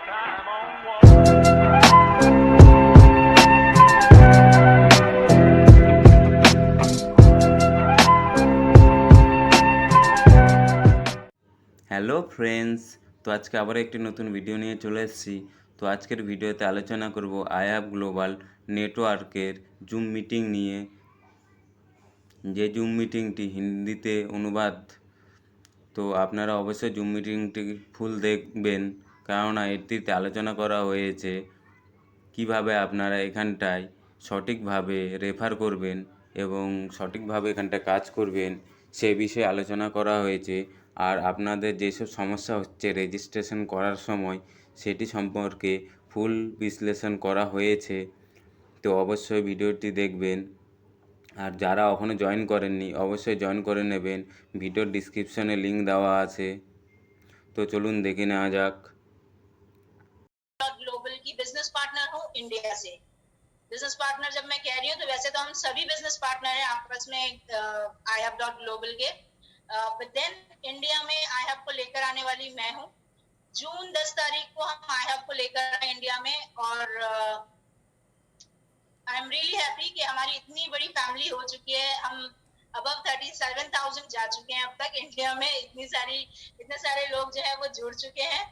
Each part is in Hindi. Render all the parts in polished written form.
হ্যালো ফ্রেন্ডস, তো আজকে আবার একটি নতুন ভিডিও নিয়ে চলে এসেছি। তো আজকের ভিডিওতে আলোচনা করব আইহাব গ্লোবাল নেটওয়ার্কের জুম মিটিং নিয়ে, যে জুম মিটিংটি হিন্দিতে অনুবাদ। তো আপনারা অবশ্যই জুম মিটিংটি ফুল দেখবেন, কেননা এটিতে আলোচনা করা হয়েছে কিভাবে আপনারা এখানটায় সঠিকভাবে রেফার করবেন এবং সঠিকভাবে এখানটায় কাজ করবেন, সে বিষয়ে আলোচনা করা হয়েছে। আর আপনাদের যেসব সমস্যা হচ্ছে রেজিস্ট্রেশন করার সময়, সেটি সম্পর্কে ফুল বিশ্লেষণ করা হয়েছে। তো অবশ্যই ভিডিওটি দেখবেন। আর যারা এখনও জয়েন করেননি, অবশ্যই জয়েন করে নেবেন। ভিডিওর ডিসক্রিপশনে লিঙ্ক দেওয়া আছে। তো চলুন দেখে নেওয়া যাক। ग्लोबल की बिजनेस पार्टनर हूँ इंडिया से। बिजनेस पार्टनर जब मैं कह रही हूँ तो वैसे तो हम सभी बिजनेस पार्टनर हैं आपस में iHub.global के, बट देन इंडिया में iHub को लेकर आने वाली मैं हूँ। जून 10 तारीख को हम iHub को लेकर आए इंडिया में, और आई एम रियली हैप्पी कि हमारी इतनी बड़ी फैमिली हो चुकी है। हम अबव 37,000 जा चुके हैं अब तक इंडिया में। इतने सारे लोग जो है वो जुड़ चुके हैं,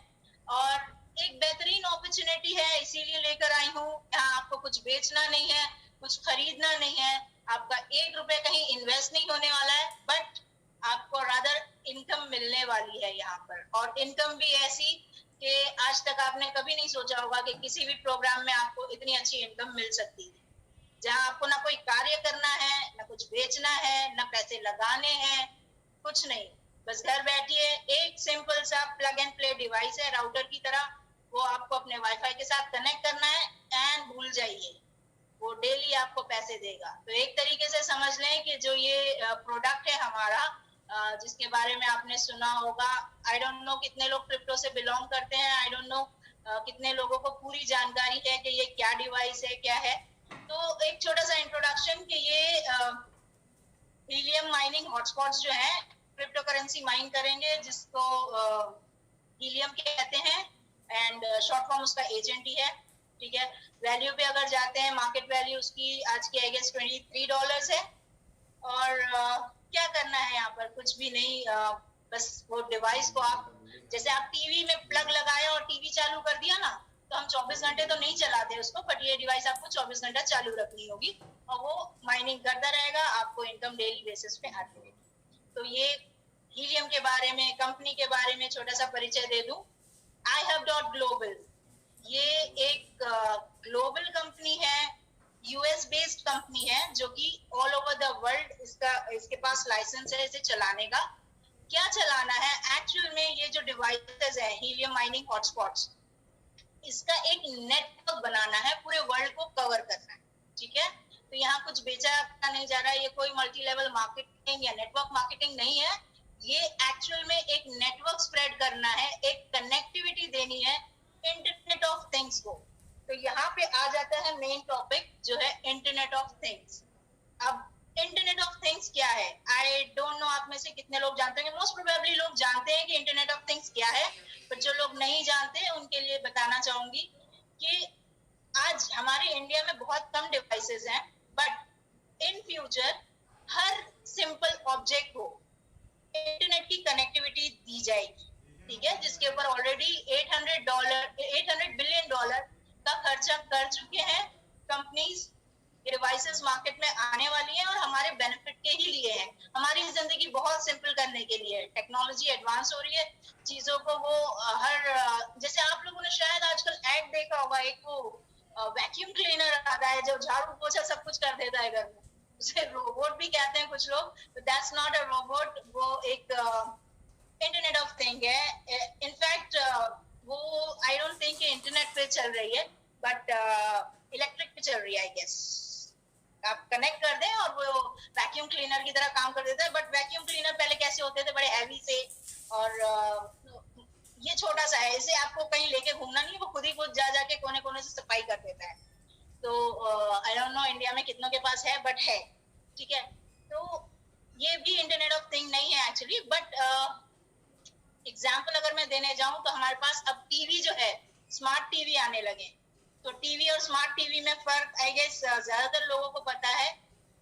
और एक बेहतरीन अपॉर्चुनिटी है, इसीलिए लेकर आई हूँ। यहाँ आपको कुछ बेचना नहीं है, कुछ खरीदना नहीं है, आपका 1 रुपए कहीं इन्वेस्ट नहीं होने वाला है, बट आपको रादर इनकम मिलने वाली है यहाँ पर। और इनकम भी ऐसी कि आज तक आपने कभी नहीं सोचा होगा कि किसी भी प्रोग्राम में आपको इतनी अच्छी इनकम मिल सकती है, जहाँ आपको ना कोई कार्य करना है, ना कुछ बेचना है, ना पैसे लगाने हैं, कुछ नहीं। बस घर बैठिए, एक सिंपल सा प्लग एंड प्ले डिवाइस है राउटर की तरह, वो आपको अपने वाईफाई के साथ कनेक्ट करना है एंड भूल जाइए, वो डेली आपको पैसे देगा। तो एक तरीके से समझ लें कि जो ये प्रोडक्ट है हमारा, जिसके बारे में आपने सुना होगा, आई डोंट नो कितने लोग क्रिप्टो से बिलोंग करते हैं, आई डोंट नो कितने लोगों को पूरी जानकारी है कि ये क्या डिवाइस है, क्या है। तो एक छोटा सा इंट्रोडक्शन कि ये हीलियम माइनिंग हॉटस्पॉट्स जो है, क्रिप्टो करेंसी माइन करेंगे, जिसको हीलियम कहते हैं, एंड शॉर्ट फॉर्म उसका एजेंट ही है। ठीक है, वैल्यू पे अगर जाते हैं, मार्केट वैल्यू उसकी आज की आई गेस $23 है। और क्या करना है यहाँ पर, कुछ भी नहीं, बस वो डिवाइस को आप, जैसे आप टीवी में प्लग लगाया और टीवी चालू कर दिया ना, तो हम 24 घंटे तो नहीं चलाते उसको, बट ये डिवाइस आपको 24 घंटा चालू रखनी होगी और वो माइनिंग करता रहेगा, आपको इनकम डेली बेसिस पे आती है। तो ये हीलियम के बारे में, कंपनी के बारे में छोटा सा परिचय दे दूं। iHub.global ये एक ग्लोबल कंपनी है, यूएस बेस्ड कंपनी है, जो कि ऑल ओवर द वर्ल्ड इसके पास लाइसेंस है इसे चलाने का। क्या चलाना है एक्चुअल में, ये जो डिवाइसेस है हीलियम माइनिंग हॉटस्पॉट्स, इसका एक नेटवर्क बनाना है, पूरे वर्ल्ड को कवर करना है। ठीक है, तो यहाँ कुछ बेचा नहीं जा रहा है, ये कोई मल्टी लेवल मार्केटिंग या नेटवर्क मार्केटिंग नहीं है, ये एक्चुअल में एक नेटवर्क स्प्रेड करना है, एक कनेक्टिविटी देनी है इंटरनेट ऑफ थिंग्स को। तो यहाँ पे आ जाता है मेन टॉपिक जो है इंटरनेट ऑफ थिंग्स। अब इंटरनेट ऑफ थिंग्स क्या है, आई डोंट नो आप में से कितने लोग जानते हैं, मोस्ट प्रोबेबली लोग जानते हैं कि इंटरनेट ऑफ थिंग्स क्या है, पर जो लोग नहीं जानते उनके लिए बताना चाहूंगी कि आज हमारे इंडिया में बहुत कम डिवाइसेस हैं, but in future her simple object को इंटरनेट की कनेक्टिविटी दी जाएगी। ठीक है, जिसके ऊपर ऑलरेडी $800 बिलियन का खर्चा कर चुके हैं कंपनीज। डिवाइसेस मार्केट में आने वाली हैं और हमारे बेनिफिट के ही लिए हैं, हमारी जिंदगी बहुत सिंपल करने के लिए। टेक्नोलॉजी एडवांस हो रही है, चीजों को वो हर, जैसे आप लोगों ने शायद आजकल ऐड देखा होगा, एक वो वैक्यूम क्लीनर आता है जो झाड़ू पोछा सब कुछ कर देता है घर में, उसे रोबोट भी कहते हैं कुछ लोग, तो दैट्स नॉट अ रोबोट, वो एक इंटरनेट ऑफ थिंग है। इनफैक्ट वो आई डोंट थिंक इंटरनेट पे चल रही है, बट इलेक्ट्रिक पे चल रही है आई गेस। आप कनेक्ट कर दें और वो वैक्यूम क्लीनर की तरह काम कर देता है, बट वैक्यूम क्लीनर पहले कैसे होते थे, बड़े हैवी से, और ये छोटा सा है, इसे आपको कहीं लेके घूमना नहीं, वो खुद ही खुद जा जाके कोने कोने से सफाई कर देता है। तो आई डोंट नो इंडिया में कितनों के पास है, बट है। ठीक है, तो ये भी इंटरनेट ऑफ थिंग नहीं है एक्चुअली, बट एग्जाम्पल अगर मैं देने जाऊं तो हमारे पास अब टीवी जो है, स्मार्ट टीवी आने लगे। तो टीवी और स्मार्ट टीवी में फर्क आई गेस ज्यादातर लोगों को पता है।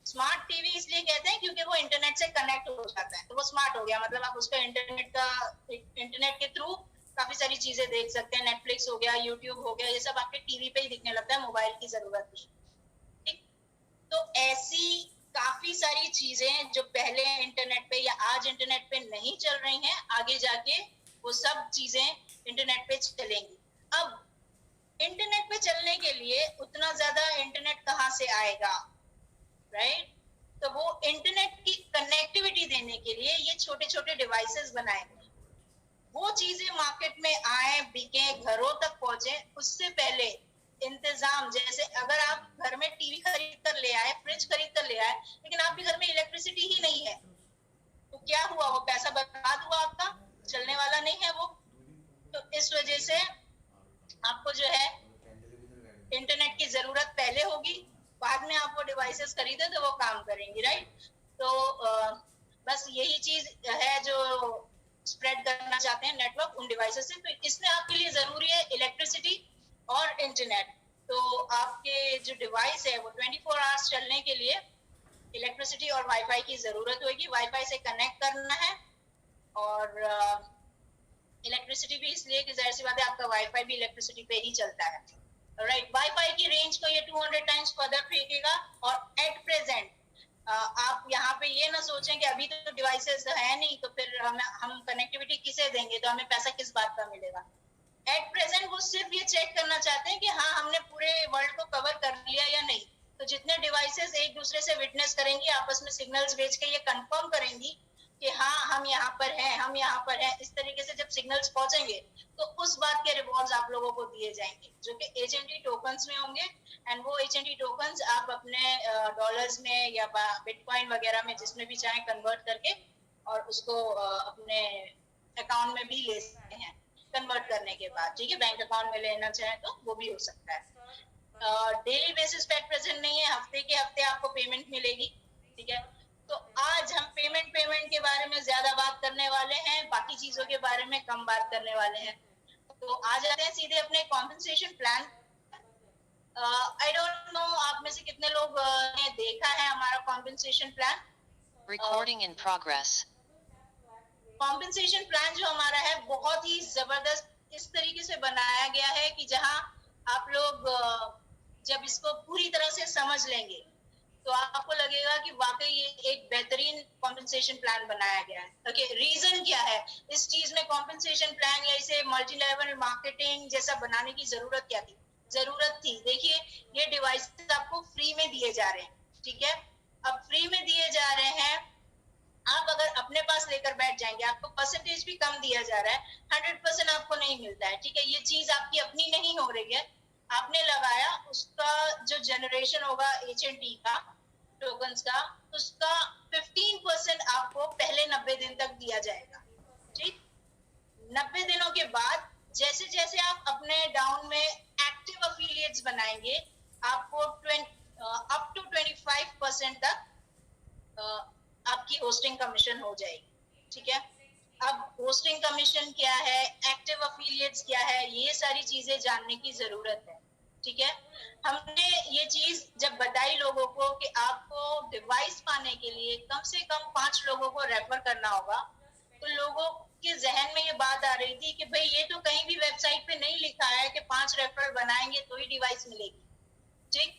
स्मार्ट टीवी इसलिए कहते हैं क्योंकि वो इंटरनेट से कनेक्ट हो जाता है, तो वो स्मार्ट हो गया। मतलब आप उसका इंटरनेट के थ्रू काफी सारी चीजें देख सकते हैं। नेटफ्लिक्स हो गया, यूट्यूब हो गया, ये सब आपके टीवी पे ही दिखने लगता है, मोबाइल की जरूरत नहीं। ठीक, तो ऐसी काफी सारी चीजें जो पहले इंटरनेट पे या आज इंटरनेट पे नहीं चल रही हैं, आगे जाके वो सब चीजें इंटरनेट पे चलेंगी। अब इंटरनेट पे चलने के लिए उतना ज्यादा इंटरनेट कहाँ से आएगा, राइट? तो वो इंटरनेट की कनेक्टिविटी देने के लिए ये छोटे छोटे डिवाइसेस बनाए गए। वो चीजें मार्केट में आए, बिके, घरों तक पहुंचे, उससे पहले इंतजाम, जैसे अगर आप घर में टीवी खरीद कर ले आए, फ्रिज खरीद कर ले आए, लेकिन आपके घर में इलेक्ट्रिसिटी ही नहीं है, तो क्या हुआ? वो पैसा बर्बाद हुआ आपका, चलने वाला नहीं है वो। तो इस वजह से आपको जो है इंटरनेट की जरूरत पहले होगी, बाद में आप वो डिवाइसेस खरीदे तो वो काम करेंगी, राइट? तो बस यही चीज है जो स्प्रेड करना चाहते हैं नेटवर्क उन डिवाइसेस से। तो इसमें आपके लिए जरूरी है इलेक्ट्रिसिटी और इंटरनेट। तो आपके जो डिवाइस है वो 24 आवर्स चलने के लिए इलेक्ट्रिसिटी और वाईफाई की जरूरत होगी। वाईफाई से कनेक्ट करना है, और इलेक्ट्रिसिटी भी इसलिए कि जाहिर सी बात है आपका वाईफाई भी इलेक्ट्रिसिटी पे ही चलता है, राइट? वाईफाई की रेंज को ये 200 टाइम्स फर्दर फेंकेगा। और एट प्रेजेंट आप यहाँ पे ये ना सोचें कि अभी तो डिवाइसेस है नहीं, तो फिर हम कनेक्टिविटी किसे देंगे, तो हमें पैसा किस बात का मिलेगा। एट प्रेजेंट वो सिर्फ ये चेक करना चाहते हैं कि हाँ, हमने पूरे वर्ल्ड को कवर कर लिया या नहीं। तो जितने डिवाइसेस एक दूसरे से विटनेस करेंगी, आपस में सिग्नल्स भेज के ये कंफर्म करेंगी कि हाँ, हम यहाँ पर हैं, हम यहाँ पर हैं, इस तरीके से जब सिग्नल्स पहुंचेंगे तो उस बात के रिवॉर्ड्स आप लोगों को दिए जाएंगे, जो कि एचएनटी टोकन्स में होंगे। एंड वो एचएनटी टोकन्स आप अपने डॉलर्स में या बिटकॉइन वगैरह में जिसमें भी चाहे कन्वर्ट करके और उसको अपने अकाउंट में भी ले सकते हैं कन्वर्ट करने के बाद। ठीक है, बैंक अकाउंट में लेना चाहे तो वो भी हो सकता है। डेली बेसिस पे प्रेजेंट नहीं है, हफ्ते के हफ्ते आपको पेमेंट मिलेगी। ठीक है, तो आज हम पेमेंट के बारे में ज्यादा बात करने वाले हैं, बाकी चीजों के बारे में कम बात करने वाले हैं। तो आ जाते हैं सीधे अपने compensation plan. I don't know आप में से कितने लोग ने देखा है हमारा compensation plan. Recording in progress. Compensation plan जो हमारा है बहुत ही जबरदस्त इस तरीके से बनाया गया है कि जहां आप लोग जब इसको पूरी तरह से समझ लेंगे तो आपको लगेगा कि वाकई ये एक बेहतरीन कॉम्पेंसेशन प्लान बनाया गया है। ओके, रीजन क्या है इस चीज में कॉम्पेंसेशन प्लान या इसे मल्टी लेवल मार्केटिंग जैसा बनाने की जरूरत क्या थी? जरूरत थी, देखिए ये डिवाइस आपको फ्री में दिए जा रहे हैं। ठीक है, अब फ्री में दिए जा रहे हैं, आप अगर अपने पास लेकर बैठ जाएंगे आपको परसेंटेज भी कम दिया जा रहा है, 100% आपको नहीं मिलता है। ठीक है, ये चीज आपकी अपनी नहीं हो रही है, आपने लगाया, उसका जो जनरेशन होगा एचएनटी का टोकन्स का, उसका 15% आपको पहले 90 दिन तक दिया जाएगा। ठीक, 90 दिनों के बाद जैसे जैसे आप अपने डाउन में एक्टिव अफिलिएट्स बनाएंगे, आपको अप टू 25% तक आपकी होस्टिंग कमीशन हो जाएगी। ठीक है, अब होस्टिंग कमीशन क्या है, एक्टिव अफिलिएट्स क्या है, ये सारी चीजें जानने की जरूरत है। ठीक है, हमने ये चीज जब बताई लोगों को कि आपको डिवाइस पाने के लिए कम से कम 5 लोगों को रेफर करना होगा, तो लोगों के जहन में ये बात आ रही थी कि भाई ये तो कहीं भी वेबसाइट पे नहीं लिखा है कि 5 रेफरल बनाएंगे तो ही डिवाइस मिलेगी। ठीक,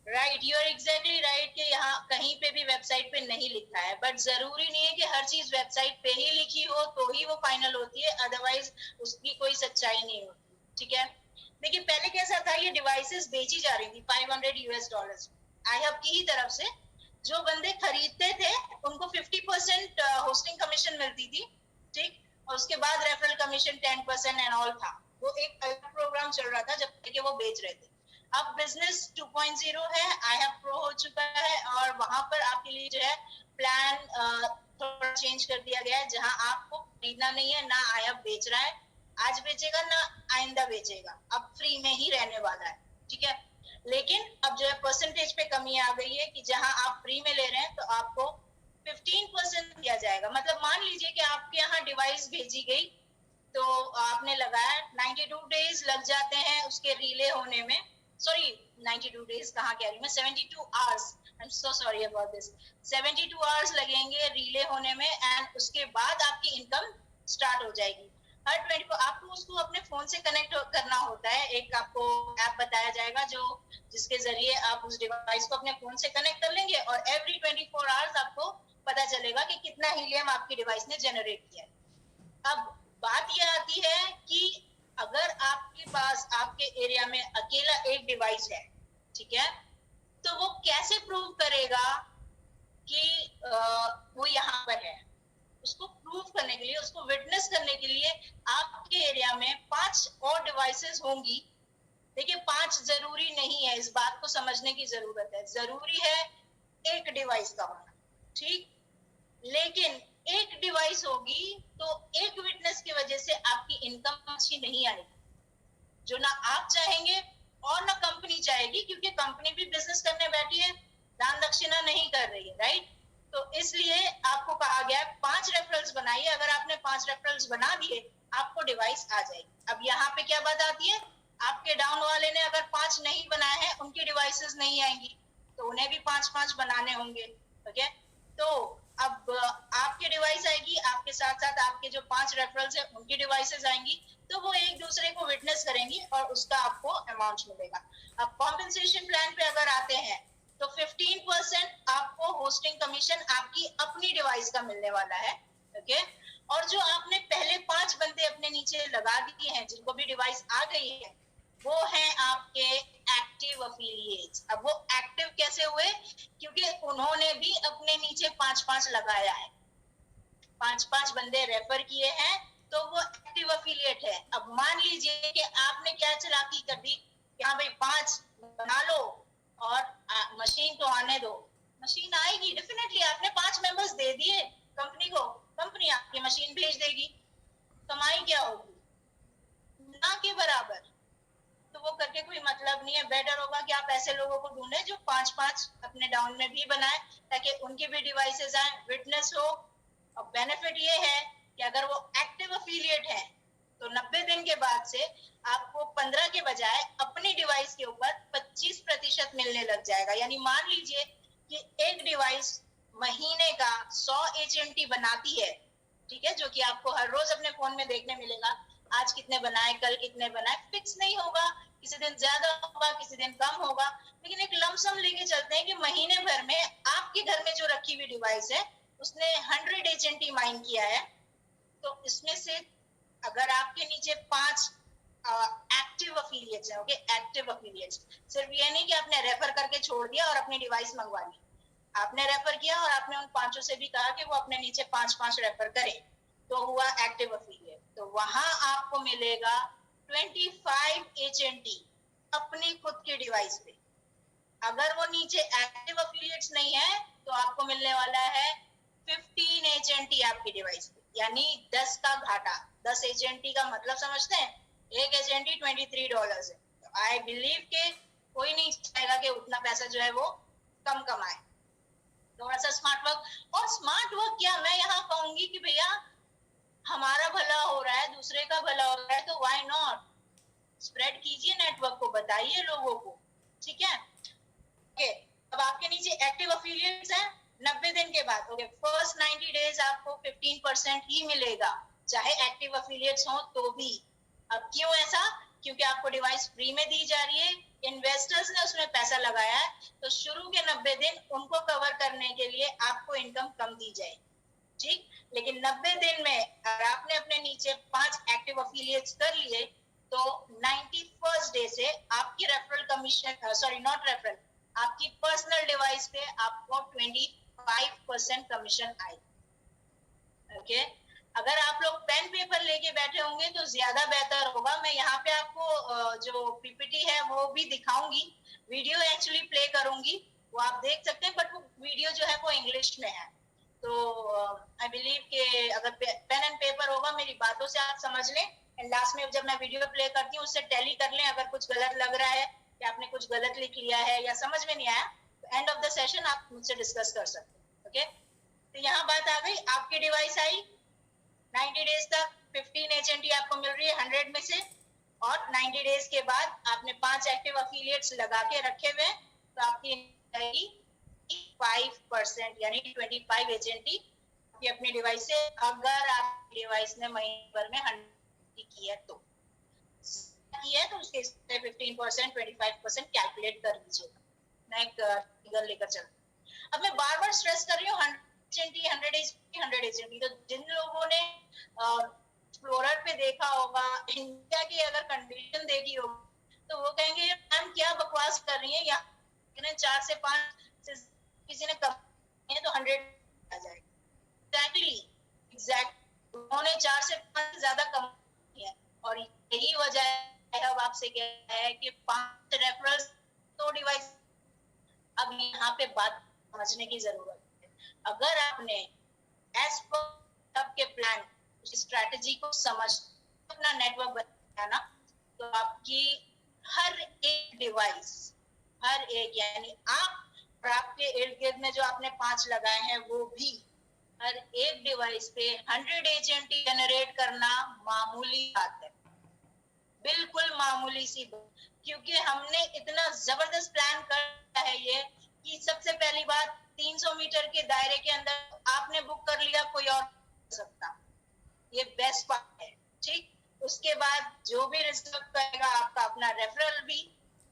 right, you are exactly right कि यहाँ कहीं पे भी वेबसाइट पे नहीं लिखा है, बट जरूरी नहीं है कि हर चीज वेबसाइट पे ही लिखी हो तो ही वो फाइनल होती है, अदरवाइज उसकी कोई सच्चाई नहीं होती। ठीक है, देखिए पहले कैसा था, ये डिवाइसेस बेची जा रही थी $500 आई हब की ही तरफ से। जो बंदे खरीदते थे उनको 50% होस्टिंग कमीशन मिलती थी। ठीक, और उसके बाद रेफरल कमीशन 10% एंड ऑल था। वो एक अलग प्रोग्राम चल रहा था जब तक कि वो बेच रहे थे। अब बिजनेस 2.0 है, आई हैव प्रो हो चुका है, और वहां पर आपके लिए जो है प्लान थोड़ा चेंज कर दिया गया है, जहां आपको खरीदना नहीं है, ना आई हैव बेच रहा है, आज बेचेगा ना आइंदा बेचेगा, अब फ्री में ही रहने वाला है। ठीक है, लेकिन अब जो है परसेंटेज पे कमी आ गई है कि जहां आप फ्री में ले रहे हैं तो आपको 15% दिया जाएगा। मतलब मान लीजिए कि आपके यहाँ डिवाइस भेजी गई, तो आपने लगाया, 92 डेज लग जाते हैं उसके रिले होने में। सॉरी 92 डेज कहाँ कह रही मैं, 72 hours, I am so sorry about this. 72 hours लगेंगे रिले होने में एंड उसके बाद आपकी इनकम स्टार्ट हो जाएगी। हर 24 आपको उसको अपने फोन से कनेक्ट करना होता है। एक आपको ऐप बताया जाएगा जो जिसके जरिए आप उस डिवाइस को अपने फोन से कनेक्ट कर लेंगे और एवरी 24 आवर्स आपको पता चलेगा कि कितना हीलियम आपकी डिवाइस ने जनरेट किया है। अब बात यह आती है कि अगर आपके पास आपके एरिया में अकेला एक डिवाइस है, ठीक है, तो वो कैसे प्रूव करेगा कि वो यहाँ पर है? उसको प्रूव करने के लिए, उसको विटनेस करने के लिए आपके एरिया में 5 और डिवाइसेस होंगी। देखिए 5 जरूरी नहीं है, इस बात को समझने की जरूरत है। जरूरी है एक डिवाइस का होना, ठीक, लेकिन एक डिवाइस होगी तो एक विटनेस की वजह से आपकी इनकम अच्छी नहीं आएगी, जो ना आप चाहेंगे और ना कंपनी चाहेगी, क्योंकि कंपनी भी बिजनेस करने बैठी है, दान दक्षिणा नहीं कर रही है, राइट। तो इसलिए आपको कहा गया 5 रेफरल्स बनाइए। अगर आपने 5 रेफरल्स बना दिए आपको डिवाइस आ जाएगी। अब यहाँ पे क्या बात आती है, आपके डाउन वाले ने अगर 5 नहीं बनाए हैं, उनकी डिवाइसेस नहीं आएंगी, तो उन्हें भी 5-5 बनाने होंगे। ओके, तो अब आपके डिवाइस आएगी, आपके साथ साथ आपके जो 5 रेफरल्स है उनकी डिवाइसेस आएंगी, तो वो एक दूसरे को विटनेस करेंगी और उसका आपको अमाउंट मिलेगा। अब कॉम्पेंसेशन प्लान पे अगर आते हैं तो 15% आपको होस्टिंग कमीशन आपकी अपनी डिवाइस का मिलने वाला है। ओके, और जो आपने पहले 5 बंदे अपने नीचे लगा दिए हैं जिनको भी डिवाइस आ गई है, वो हैं आपके एक्टिव अफिलिएट्स। अब वो एक्टिव कैसे हुए? क्योंकि उन्होंने भी अपने नीचे 5-5 लगाया है, 5-5 बंदे रेफर किए हैं, तो वो एक्टिव अफिलिएट है। अब मान लीजिए कि आपने क्या चालाकी कर दी कि हाँ भाई 5 बना लो और मशीन तो आने दो। मशीन आएगी डेफिनेटली, आपने 5 मेंबर्स दे दिए कंपनी को, कंपनी आपकी मशीन भेज देगी, कमाई क्या होगी? ना के बराबर। तो वो करके कोई मतलब नहीं है। बेटर होगा कि आप ऐसे लोगों को ढूंढें जो 5-5 अपने डाउन में भी बनाए, ताकि उनकी भी डिवाइसेस आए, विटनेस हो। और बेनिफिट ये है कि अगर वो एक्टिव अफिलिएट है तो 90 दिन के बाद से आपको 15 के बजाय अपनी डिवाइस के ऊपर 25% मिलने लग जाएगा। यानी मान लीजिए कि एक डिवाइस महीने का 100 एचएनटी बनाती है, ठीक है, जो कि आपको हर रोज अपने फोन में देखने मिलेगा। आज कितने बनाए, कल कितने बनाए, फिक्स नहीं होगा, किसी दिन ज्यादा होगा, किसी दिन कम होगा, लेकिन एक लमसम लेके चलते हैं कि महीने भर में आपके घर में जो रखी हुई डिवाइस है उसने 100 एचएनटी माइन किया है। तो इसमें से अगर आपके नीचे 5 एक्टिव अफिलिएट्स है, ओके, एक्टिव अफिलिएट्स, सिर्फ ये नहीं कि आपने रेफर करके छोड़ दिया और अपनी डिवाइस मंगवा ली, आपने रेफर किया और आपने उन 5 से भी कहा कि वो अपने नीचे 5-5 रेफर करें, तो हुआ एक्टिव अफिलिएट। तो वहां आपको मिलेगा 25 एचएनटी अपनी खुद की डिवाइस पे। अगर वो नीचे एक्टिव अफिलिएट्स नहीं है तो आपको मिलने वाला है 15 एचएनटी आपकी डिवाइस पे, यानी 10 का घाटा। 10 एचएनटी का मतलब समझते हैं, एक एचएनटी $23 है। तो आई बिलीव के कोई नहीं चाहेगा कि उतना पैसा जो है वो कम कमाए। थोड़ा सा स्मार्ट वर्क, और स्मार्ट वर्क क्या, मैं यहाँ कहूंगी कि भैया हमारा भला हो रहा है, दूसरे का भला हो रहा है, तो व्हाई नॉट स्प्रेड कीजिए नेटवर्क को, बताइए लोगों को, ठीक है। ओके, अब आपके नीचे एक्टिव अफिलिएट्स हैं 90 दिन के बाद। ओके, फर्स्ट 90 डेज आपको 15% ही मिलेगा, चाहे एक्टिव अफिलिएट्स हो तो भी। अब क्यों ऐसा? क्योंकि आपको डिवाइस फ्री में दी जा रही है, इन्वेस्टर्स ने उसमें पैसा लगाया है, तो शुरू के 90 दिन उनको कवर करने के लिए आपको इनकम कम दी जाएगी, ठीक। लेकिन 90 दिन में अगर आपने अपने नीचे 5 एक्टिव अफिलिएट्स कर लिए तो 91st डे से आपकी referral commission, sorry not referral, आपकी पर्सनल डिवाइस पे आपको 25% कमीशन आएगी। ओके, अगर आप लोग पेन पेपर लेके बैठे होंगे तो ज्यादा बेहतर होगा। मैं यहाँ पे आपको जो पीपीटी है वो भी दिखाऊंगी, वीडियो एक्चुअली प्ले करूंगी, वो आप देख सकते हैं, बट वो वीडियो जो है वो इंग्लिश में है। तो आई बिलीव कि अगर पेन एंड पेपर होगा मेरी बातों से आप समझ लें, एंड लास्ट में जब मैं वीडियो प्ले करती हूँ उससे टैली कर लें। अगर कुछ गलत लग रहा है या आपने कुछ गलत लिख लिया है या समझ में नहीं आया तो एंड ऑफ द सेशन आप मुझसे डिस्कस कर सकते हैं। ओके, तो यहाँ बात आ गई, आपकी डिवाइस आई 90 डेज तक 15 एचएनटी आपको मिल रही है 100 में से, और 90 डेज के बाद आपने 5 एक्टिव अफिलिएट्स लगा के रखे हुए तो आपकी 5% यानी 25 एजेंटी आपकी अपनी डिवाइस से, अगर आपकी डिवाइस ने महीने भर में 100 की है तो उसके 15% 25% कैलकुलेट कर लीजिएगा। मैं एक फिगर लेकर चल, अब मैं बार बार स्ट्रेस कर रही हूँ 100 एजेंटी। तो जिन लोगों ने एक्सप्लोरर पे देखा होगा, इंडिया की अगर कंडीशन देखी होगी तो वो कहेंगे मैम क्या बकवास कर रही है, यहाँ 4 से 5 किसी ने कम है तो 100 आ जाएगा। एग्जैक्टली उन्होंने 4 से 5 ज्यादा कम किया और यही वजह है अब आपसे क्या है कि 5 रेफरल्स तो डिवाइस। अब यहाँ पे बात समझने की जरूरत है। अगर आपने एज पर आपके प्लान स्ट्रेटेजी को समझ अपना नेटवर्क बनाया ना, तो आपकी हर एक डिवाइस, हर एक यानी आप और आपके इर्द गिर्द में जो आपने 5 लगाए हैं वो भी, हर एक डिवाइस पे 100 एजेंट जनरेट करना मामूली बात है, बिल्कुल मामूली सी बात। क्योंकि हमने इतना जबरदस्त प्लान कर है ये कि सबसे पहली बात 300 मीटर के दायरे के अंदर आपने बुक कर लिया, कोई और कर सकता, ये बेस्ट बात है। ठीक, उसके बाद जो भी रिजर्व करेगा आपका अपना रेफरल भी,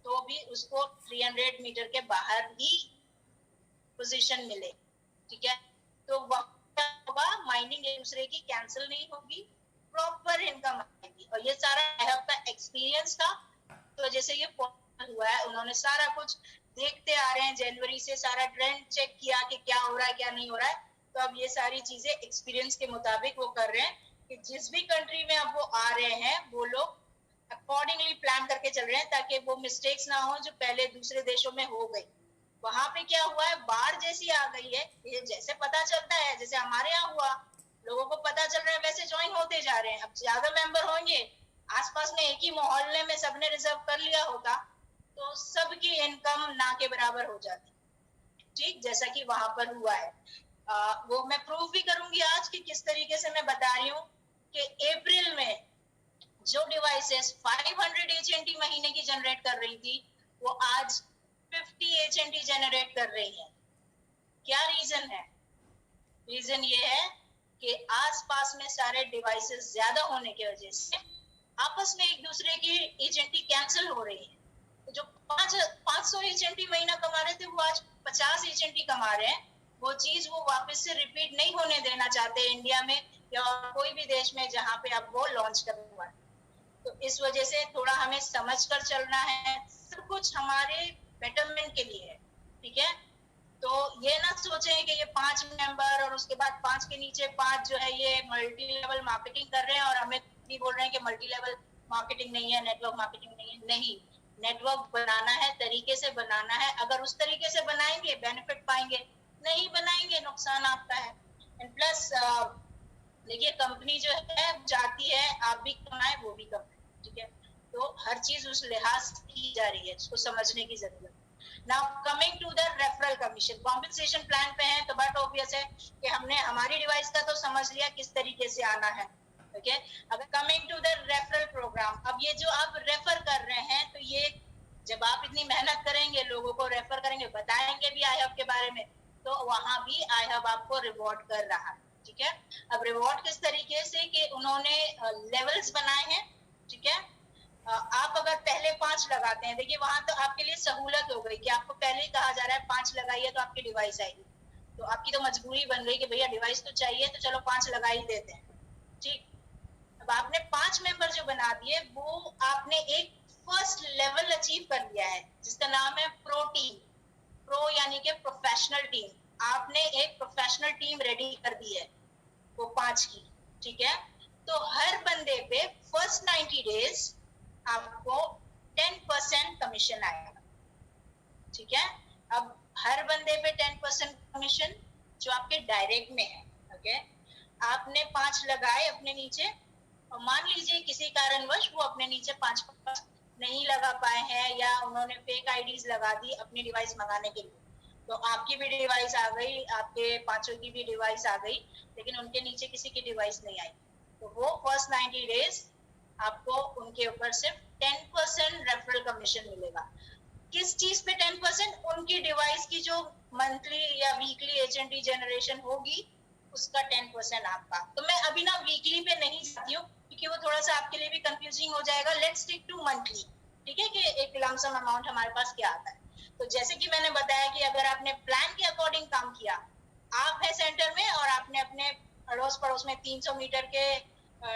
तो भी उसको 300 मीटर के बाहर ही पोजीशन मिले। ठीक है, तो वहां होगा माइनिंग एक दूसरे की कैंसिल नहीं होगी, प्रॉपर इनकम आएगी। और ये सारा ऐप का एक्सपीरियंस था, तो जैसे ये हुआ है, उन्होंने सारा कुछ देखते आ रहे हैं, जनवरी से सारा ट्रेंड चेक किया कि क्या हो रहा है क्या नहीं हो रहा है। तो अब ये सारी चीजें एक्सपीरियंस के मुताबिक वो कर रहे हैं कि जिस भी कंट्री में अब वो आ रहे हैं वो लोग अकॉर्डिंगली प्लान करके चल रहे हैं ताकि वो मिस्टेक्स ना हो जो पहले दूसरे देशों में हो गई। वहां पे क्या हुआ है, बाढ़ जैसी आ गई है, ये जैसे पता चलता है, जैसे हमारे यहाँ हुआ, लोगों को पता चल रहा है वैसे ज्वाइन होते जा रहे हैं। अब ज्यादा मेंबर होंगे, आसपास में एक ही मोहल्ले में सबने रिजर्व कर लिया होता तो सबकी इनकम ना के बराबर हो जाती। ठीक, जैसा कि वहां पर हुआ है। वो मैं प्रूफ भी करूंगी आज कि किस तरीके से मैं बता रही हूँ कि अप्रैल में जो डिवाइसेस 500 एचएनटी महीने की जनरेट कर रही थी वो आज 50 एचएनटी जनरेट कर रही है। क्या रीजन है? रीजन ये है कि आसपास में सारे डिवाइसेस ज्यादा होने की वजह से आपस में एक दूसरे की एचएनटी कैंसिल हो रही है। तो जो 500 एचएनटी महीना कमा रहे थे वो आज 50 एचएनटी कमा रहे हैं। वो चीज वो वापस से रिपीट नहीं होने देना चाहते इंडिया में या कोई भी देश में जहां पे अब वो लॉन्च कर हुआ है। तो इस वजह से थोड़ा हमें समझ कर चलना है, सब कुछ हमारे बेटरमेंट के लिए है। ठीक है, तो ये ना सोचें कि ये 5 मेंबर और उसके बाद 5 के नीचे 5 जो है ये मल्टी लेवल मार्केटिंग कर रहे हैं और हमें भी बोल रहे हैं कि मल्टी लेवल मार्केटिंग नहीं है, नेटवर्क मार्केटिंग नहीं है। नहीं, नेटवर्क बनाना है, तरीके से बनाना है। अगर उस तरीके से बनाएंगे बेनिफिट पाएंगे, नहीं बनाएंगे नुकसान आपका है। एंड प्लस देखिए कंपनी जो है चाहती है आप भी कमाए वो भी कमाए। ठीक है, तो हर चीज उस लिहाज से की जा रही है, इसको समझने की जरूरत है। Now coming to the referral commission, compensation plan पे हैं तो बात ऑब्वियस है कि हमने हमारी डिवाइस का तो समझ लिया किस तरीके से आना है। ओके, अगर coming to the referral programme, अब ये जो आप रेफर कर रहे हैं तो ये जब आप इतनी मेहनत करेंगे, लोगों को रेफर करेंगे, बताएंगे भी आई हब के बारे में, तो वहां भी आई हब आपको रिवॉर्ड कर रहा है। ठीक है, अब रिवॉर्ड किस तरीके से कि उन्होंने लेवल्स बनाए हैं। ठीक है, आप अगर पहले 5 लगाते हैं, देखिए वहां तो आपके लिए सहूलत हो गई कि आपको पहले ही कहा जा रहा है 5 लगाइए तो आपकी डिवाइस आएगी। तो आपकी तो मजबूरी बन गई कि भैया डिवाइस तो चाहिए तो चलो 5 लगा ही देते हैं। ठीक, अब आपने 5 मेंबर जो बना दिए वो आपने एक फर्स्ट लेवल अचीव कर लिया है जिसका नाम है प्रो टीम। प्रो यानी कि प्रोफेशनल टीम। आपने एक प्रोफेशनल टीम रेडी कर दी है वो 5 की। ठीक है, तो हर बंदे पे फर्स्ट 90 डेज आपको 10% कमीशन आएगा। ठीक है, अब हर बंदे पे 10% कमीशन जो आपके डायरेक्ट में है। ओके, आपने 5 लगाए अपने नीचे और मान लीजिए किसी कारणवश वो अपने नीचे 5 नहीं लगा पाए हैं या उन्होंने फेक आईडीज लगा दी अपनी डिवाइस मंगाने के लिए, तो आपकी भी डिवाइस आ गई, आपके 5 की भी डिवाइस आ गई, लेकिन उनके नीचे किसी की डिवाइस नहीं आई। तो वो फर्स्ट 90 डेज आपको उनके ऊपर सिर्फ 10% रेफरल कमीशन मिलेगा। किस चीज पे 10%? उनकी डिवाइस की जो मंथली या वीकली एचएनटी जनरेशन होगी उसका 10% आपका। तो मैं अभी ना वीकली पे नहीं जाती हूँ क्योंकि वो थोड़ा सा आपके लिए भी कंफ्यूजिंग हो जाएगा। लेट्स स्टिक टू मंथली, ठीक है, कि एक लमसम अमाउंट हमारे पास क्या आता है। तो जैसे कि मैंने बताया कि अगर आपने प्लान के अकॉर्डिंग काम किया, आप है सेंटर में और आपने अपने अड़ोस पड़ोस में 300 मीटर के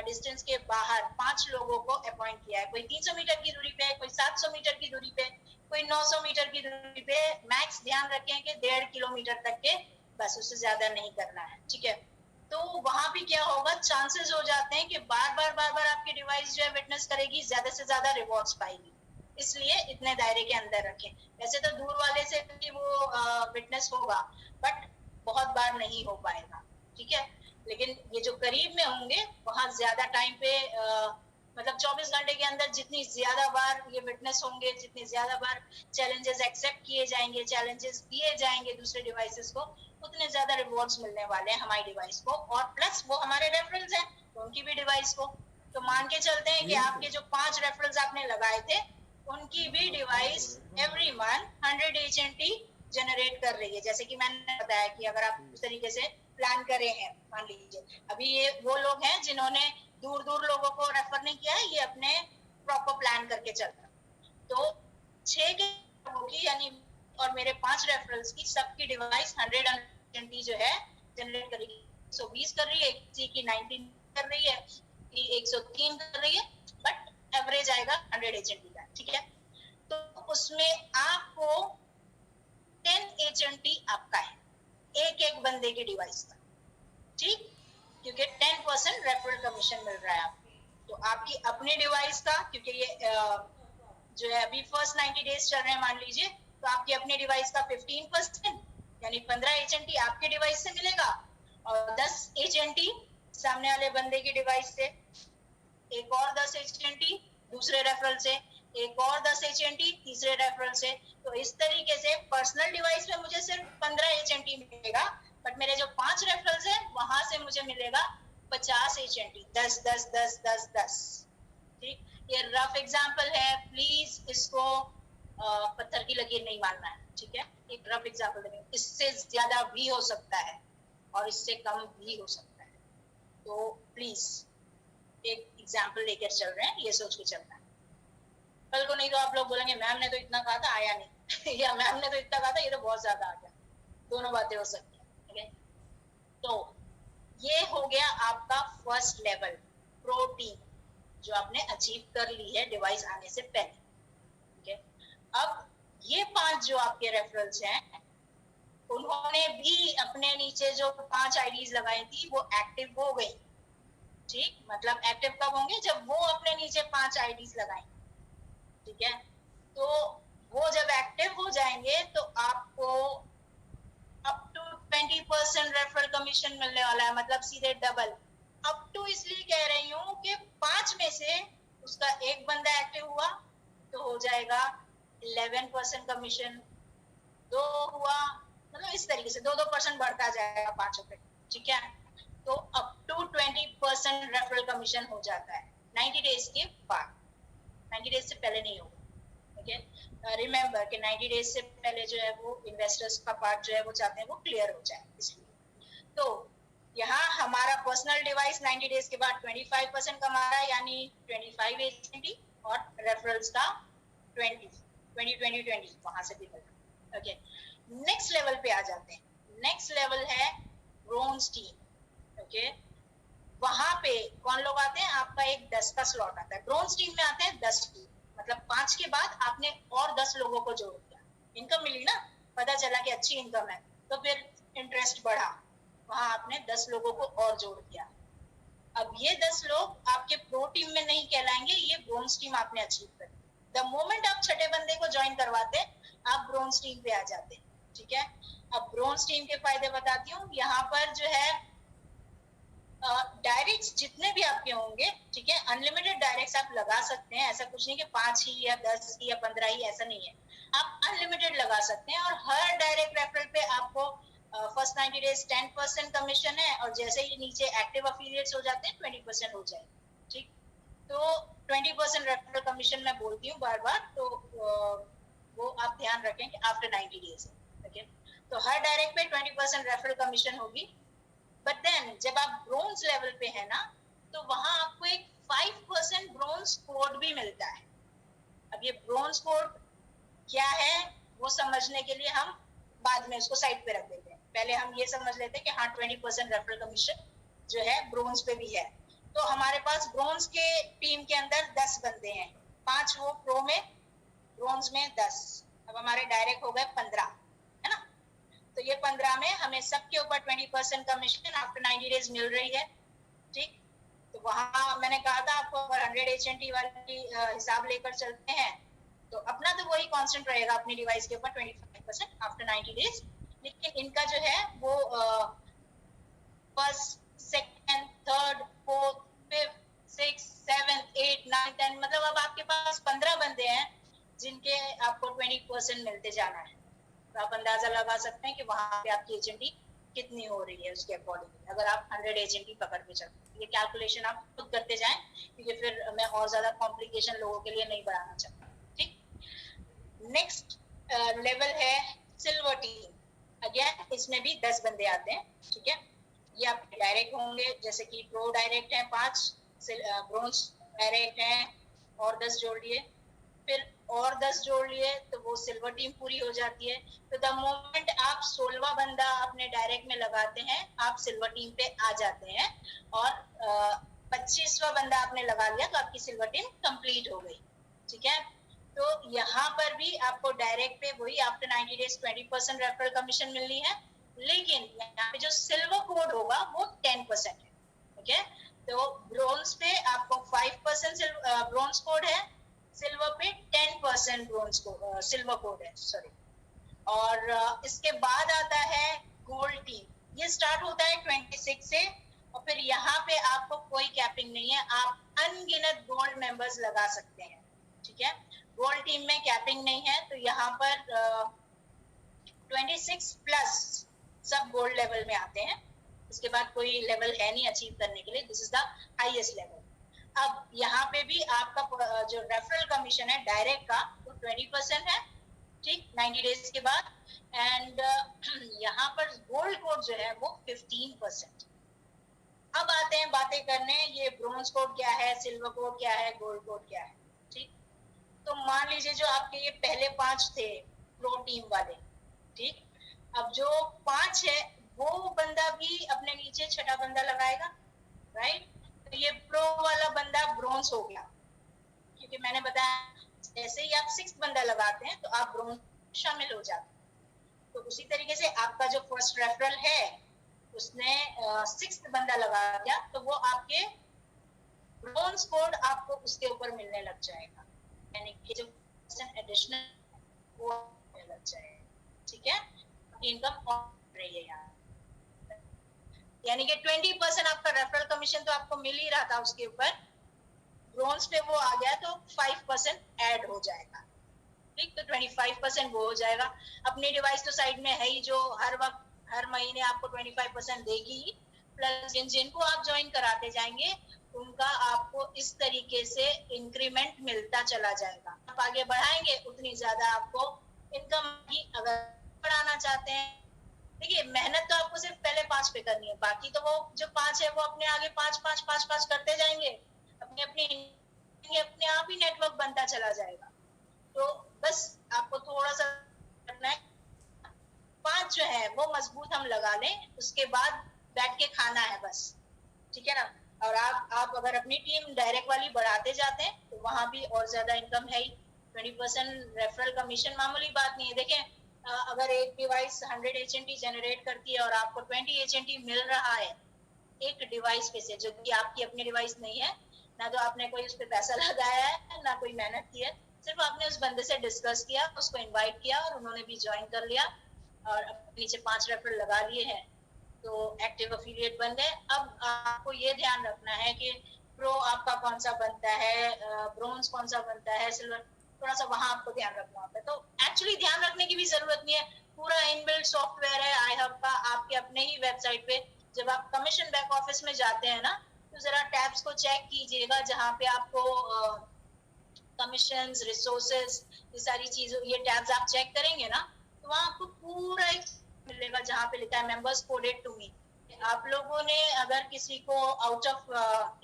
डिस्टेंस के बाहर 5 लोगों को अपॉइंट किया है। कोई 300 मीटर की दूरी पे, कोई 700 मीटर की दूरी पे, कोई 900 मीटर की दूरी पे। मैक्स ध्यान रखें कि 1.5 किलोमीटर तक के, बस उससे ज्यादा नहीं करना है, ठीक है। तो वहां भी क्या होगा, चांसेस हो जाते हैं कि बार बार आपकी डिवाइस जो है विटनेस करेगी, ज्यादा से ज्यादा रिवॉर्ड्स पाएगी। इसलिए इतने दायरे के अंदर रखें। वैसे तो दूर वाले से भी वो विटनेस होगा, बट बहुत बार नहीं हो पाएगा, ठीक है। लेकिन ये जो करीब में होंगे वहां ज्यादा टाइम पे मतलब 24 घंटे के अंदर जितनी ज्यादा बार ये विटनेस होंगे, जितनी ज्यादा बार चैलेंजेस एक्सेप्ट किए जाएंगे, चैलेंजेस दिए जाएंगे दूसरे डिवाइसेस को, उतने ज्यादा रिवॉर्ड्स मिलने वाले हैं हमारी डिवाइस को। और प्लस वो हमारे रेफरल्स हैं तो उनकी भी डिवाइस को। तो मान के चलते हैं कि आपके जो 5 रेफरल्स आपने लगाए थे उनकी भी डिवाइस एवरी मंथ 100 एचएनटी जनरेट कर रही है। जैसे कि मैंने बताया कि अगर आप इस तरीके से प्लान करे हैं, मान लीजिए अभी ये वो लोग हैं जिन्होंने दूर दूर लोगों को रेफर नहीं किया है, ये अपने प्रॉपर प्लान करके चल रहा है। तो 6 के लोगों की यानी और मेरे 5 रेफरल्स की सबकी डिवाइस 100 एचएनटी जो है जनरेट करेगी। 120 कर रही है, किसी की 19 कर रही है, किसी की 103 कर रही है, बट एवरेज आएगा 100 एचएनटी का, ठीक है। तो उसमें आपको 10 एचएनटी आपका है एक एक बंदे की डिवाइस का, ठीक, क्योंकि 10% रेफरल कमीशन मिल रहा है आपको। तो आपकी अपनी डिवाइस का, क्योंकि ये जो है अभी फर्स्ट 90 डेज चल रहे हैं मान लीजिए, तो आपकी अपनी डिवाइस का 15% यानी 15 एचएनटी आपके डिवाइस से मिलेगा और 10 एचएनटी सामने वाले बंदे की डिवाइस से, एक और 10 एचएनटी दूसरे रेफरल से, एक और 10 एचएनटी तीसरे रेफरल से। तो इस तरीके से पर्सनल डिवाइस में मुझे सिर्फ 15 एचएनटी मिलेगा, बट मेरे जो 5 रेफरल्स हैं वहां से मुझे मिलेगा 50 एचएनटी, 10 10 10 10 10, ठीक। ये रफ एग्जांपल है, प्लीज इसको पत्थर की लकीर नहीं मानना है, ठीक है। एक रफ एग्जांपल देंगे, इससे ज्यादा भी हो सकता है और इससे कम भी हो सकता है। तो प्लीज एक एग्जांपल लेकर चल रहे हैं, ये सोच के चलना है। कल को नहीं तो आप लोग बोलेंगे मैम ने तो इतना कहा था आया नहीं या मैम ने तो इतना कहा था ये तो बहुत ज्यादा आ गया। दोनों बातें हो सकती है, ठीक है। तो ये हो गया आपका फर्स्ट लेवल प्रोटीन जो आपने अचीव कर ली है डिवाइस आने से पहले, ठीक है। अब ये 5 जो आपके रेफरल्स हैं उन्होंने भी अपने नीचे जो 5 आईडीज लगाई थी वो एक्टिव हो गई, ठीक। मतलब एक्टिव कब होंगे, जब वो अपने नीचे 5 आईडीज लगाएंगे, ठीक है। तो वो जब एक्टिव हो जाएंगे तो आपको अप टू 20% रेफरल कमीशन मिलने वाला है, मतलब सीधे डबल। अप टू इसलिए कह रही हूँ कि 5 में से उसका एक बंदा एक्टिव हुआ तो हो जाएगा 11% कमीशन, 2 हुआ, मतलब इस तरीके से 2% बढ़ता जाएगा 5 पे, ठीक है। तो अप टू 20% रेफरल कमीशन हो जाता है 90 डेज के बाद, 90 डेज से पहले नहीं होगा, ठीक है। रिमेंबर कि 90 डेज से पहले जो है वो इन्वेस्टर्स का पार्ट जो है वो चाहते हैं वो क्लियर हो जाए, इसलिए। तो यहाँ हमारा पर्सनल डिवाइस 90 डेज के बाद 25% कमा रहा है यानी 25 एचएनटी और रेफरल्स का 20 वहां से भी मिल रहा है, ओके। नेक्स्ट लेवल पे आ जाते हैं। नेक्स्ट लेवल है ब्रोंज टीम, ओके। वहां पे कौन लोग आते हैं, आपका एक 10 का स्लॉट आता है। ब्रोंज टीम में आते हैं 10 टीम, मतलब 5 के बाद आपने और 10 लोगों को जोड़ दिया, इनकम मिली ना, पता चला कि अच्छी इनकम है तो फिर इंटरेस्ट बढ़ा, वहां आपने 10 लोगों को और जोड़ दिया। अब ये 10 लोग आपके प्रो टीम में नहीं कहलाएंगे, ये ब्रोंज टीम आपने अचीव कर दी। द मोमेंट आप छठे बंदे को ज्वाइन करवाते आप ब्रोंज टीम पे आ जाते, ठीक है। अब ब्रोंज टीम के फायदे बताती हूँ। यहाँ पर जो है डायरेक्ट्स जितने भी आपके होंगे, ठीक है, अनलिमिटेड डायरेक्ट्स आप लगा सकते हैं। ऐसा कुछ नहीं कि 5 ही या 10 ही या 15 ही, ऐसा नहीं है, आप अनलिमिटेड लगा सकते हैं। और हर डायरेक्ट रेफरल पे आपको फर्स्ट 90 डेज 10% कमीशन है और जैसे ही नीचे एक्टिव अफिलिएट्स हो जाते हैं 20% हो जाएगा, ठीक। तो 20% रेफरल कमीशन मैं बोलती हूँ बार बार, तो वो आप ध्यान रखें कि आफ्टर 90 डेज है। ओके, तो हर डायरेक्ट पे 20% रेफरल कमीशन होगी। बट देन जब आप ब्रोंज लेवल पे है ना, तो वहां आपको एक 5% ब्रोंज कोड भी मिलता है। अब ये ब्रोंज कोड क्या है वो समझने के लिए हम बाद में उसको साइड पे रख देते हैं। पहले हम ये समझ लेते हैं कि हाँ 20% रेफरल कमीशन जो है ब्रोंज पे भी है। तो हमारे पास ब्रोंज के टीम के अंदर 10 बंदे हैं, 5 वो प्रो में, ब्रोंज में 10। अब हमारे डायरेक्ट हो गए 15, है ना। तो ये 15 में हमें सबके ऊपर 20% कमीशन आफ्टर 90 डेज मिल रही है। ठीक, तो वहां मैंने कहा था आपको अगर 100 HNT वाली हिसाब लेकर चलते हैं तो अपना तो वही कांस्टेंट रहेगा अपनी डिवाइस के ऊपर 25% आफ्टर 90 डेज। लेकिन इनका जो है वो first, second, third, fourth, fifth, six, seventh, 8, 9, 10, मतलब अब आपके पास 15 बंदे हैं जिनके आपको 20% मिलते जाना है। तो आप अंदाजा लगा सकते हैं कि वहां पे आपकी एजेंटी कितनी हो रही है उसके अकॉर्डिंग, अगर आप 100 एजेंटी पकड़ के चलते हैं। ये कैलकुलेशन आप खुद करते जाएं, क्योंकि फिर मैं और ज्यादा कॉम्प्लिकेशन लोगों के लिए नहीं बढ़ाना चाहता। ठीक, नेक्स्ट लेवल है सिल्वर टीम। अगेन इसमें भी 10 बंदे आते हैं। ठीक है, ये आपके डायरेक्ट होंगे, जैसे कि प्रो डायरेक्ट है 5, ब्रोंज डायरेक्ट है और 10 जोड़ लिए, फिर और 10 जोड़ लिए तो वो सिल्वर टीम पूरी हो जाती है। तो द मोमेंट आप 16वां बंदा अपने डायरेक्ट में लगाते हैं आप सिल्वर टीम पे आ जाते हैं, और 25वां बंदा आपने लगा लिया तो आपकी सिल्वर टीम कंप्लीट हो गई। ठीक है, तो यहाँ पर भी आपको डायरेक्ट पे वही आफ्टर 90 डेज 20% रेफरल कमीशन मिलनी है, लेकिन यहाँ पे जो सिल्वर कोड होगा वो 10% है। ओके, तो ब्रोंज पे आपको 5% ब्रोंज कोड है, सिल्वर पे 10% ब्रोंज को सिल्वर कोड है, सॉरी। और इसके बाद आता है गोल्ड टीम। ये स्टार्ट होता है 26 से, और फिर यहाँ पे आपको कोई कैपिंग नहीं है, आप अनगिनत गोल्ड मेंबर्स लगा सकते हैं। ठीक है, गोल्ड टीम में कैपिंग नहीं है, तो यहाँ पर 26 प्लस सब गोल्ड लेवल में आते हैं। इसके बाद कोई लेवल है नहीं अचीव करने के लिए, this is the highest level. अब यहाँ पे भी आपका जो रेफरल कमीशन है डायरेक्ट का वो 20% है। ठीक, 90 डेज के बाद। एंड यहाँ पर गोल्ड कोड जो है वो 15%। अब आते हैं बातें करने, ये ब्रोंज कोड क्या है, सिल्वर कोड क्या है, गोल्ड कोड क्या है। ठीक, तो मान लीजिए जो आपके ये पहले 5 थे प्रो टीम वाले, ठीक, अब जो 5 है वो बंदा भी अपने नीचे छठा बंदा लगाएगा, राइट। तो ये प्रो वाला बंदा ब्रोंज हो गया, क्योंकि मैंने बताया जैसे ही आप 6 बंदा लगाते हैं तो आप ब्रोंज शामिल हो जाते हैं। तो उसी तरीके से आपका जो फर्स्ट रेफरल है उसने 6th बंदा लगा दिया तो वो आपके ब्रोंज कोड आपको उसके ऊपर मिलने लग जाएगा, यानी कि जो एडिशनल वो मिलने लग जाएगा। ठीक है, इनकम और रही है यहाँ, यानी कि 20% आपका रेफरल कमीशन तो आपको मिल ही रहा था, उसके ऊपर ब्रोंज पे वो आ गया तो 5% ऐड हो जाएगा। ठीक, तो 25% वो हो जाएगा। अपनी डिवाइस तो साइड में है ही, जो हर वक्त हर महीने आपको 25% देगी, प्लस जिनको आप ज्वाइन कराते जाएंगे उनका आपको इस तरीके से इंक्रीमेंट मिलता चला जाएगा। आप आगे बढ़ाएंगे उतनी ज्यादा आपको इनकम की। अगर बढ़ाना चाहते हैं, देखिए मेहनत तो आपको सिर्फ पहले 5 पे करनी है, बाकी तो वो जो 5 है वो अपने आगे 5 करते जाएंगे, अपने आप ही नेटवर्क बनता चला जाएगा। तो बस आपको थोड़ा सा करना है, 5 जो है वो मजबूत हम लगा लें, उसके बाद बैठ के खाना है बस। ठीक है ना। और आप अगर अपनी टीम डायरेक्ट वाली बढ़ाते जाते हैं तो वहां भी और ज्यादा इनकम है ही। 20% रेफरल कमीशन मामूली बात नहीं है। देखें अगर एक डिवाइस 100 HNT जनरेट करती है और आपको 20 HNT मिल रहा है एक डिवाइस पे से, जो कि आपकी अपनी डिवाइस नहीं है, ना तो आपने कोई उस पर पैसा लगाया है ना कोई मेहनत की है, सिर्फ आपने उस बंदे से डिस्कस किया, उसको इनवाइट किया और उन्होंने भी ज्वाइन कर लिया और नीचे 5 रेफरल लगा लिए हैं तो एक्टिव अफिलिएट बन गए। अब आपको ये ध्यान रखना है कि प्रो आपका कौन सा बनता है, ब्रोंज कौन सा बनता है, सिल्वर, थोड़ा सा वहां आपको ध्यान रखना होता है। तो एक्चुअली ध्यान रखने की भी जरूरत नहीं है, पूरा इनबिल्ट सॉफ्टवेयर है iHub का आपके अपने ही वेबसाइट पे। जब आप कमीशन बैक ऑफिस में जाते हैं ना तो जरा टैब्स को चेक कीजिएगा जहाँ पे आपको कमीशंस, रिसोर्सेज, ये सारी चीजों, ये टैब्स आप चेक करेंगे ना, तो वहाँ आपको पूरा एक मिलेगा जहाँ पे लिखा है मेंबर्स कोडेड टू मी। आप लोगों ने अगर किसी को आउट ऑफ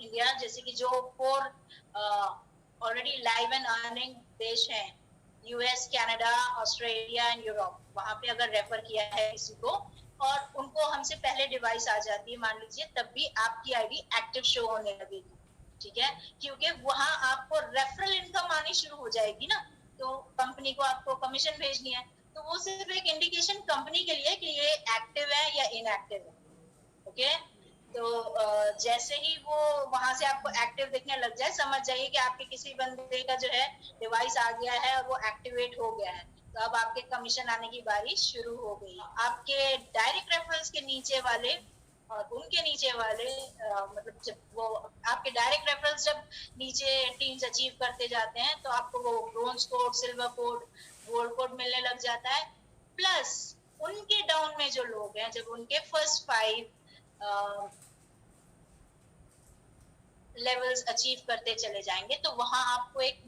इंडिया, जैसे कि जो 4 ऑलरेडी लाइव एंड अर्निंग देश हैं, US, Canada, Australia and Europe, वहां पे अगर रेफर किया है किसी को और उनको हमसे पहले डिवाइस आ जाती है मान लीजिए, तब भी आपकी आईडी एक्टिव शो होने लगेगी, ठीक है, क्योंकि वहां आपको रेफरल इनकम आनी शुरू हो जाएगी ना, तो कंपनी को आपको कमीशन भेजनी है, तो वो सिर्फ एक इंडिकेशन कंपनी के लिए कि ये एक्टिव है या इनएक्टिव है। ओके, तो जैसे ही वो वहां से आपको एक्टिव दिखने लग जाए, समझ जाइए कि आपके किसी बंदे का जो है डिवाइस आ गया है और वो एक्टिवेट हो गया है, तो अब आपके कमीशन आने की बारी शुरू हो गई। आपके डायरेक्ट रेफरल्स के नीचे वाले और उनके नीचे वाले मतलब जब वो आपके डायरेक्ट रेफरल्स जब नीचे टीम्स अचीव करते जाते हैं, तो आपको वो bronze code, silver code, gold code मिलने लग जाता है। प्लस उनके डाउन में जो लोग हैं, जब उनके फर्स्ट 5 लेवल्स अचीव करते चले जाएंगे, तो वहां आपको एक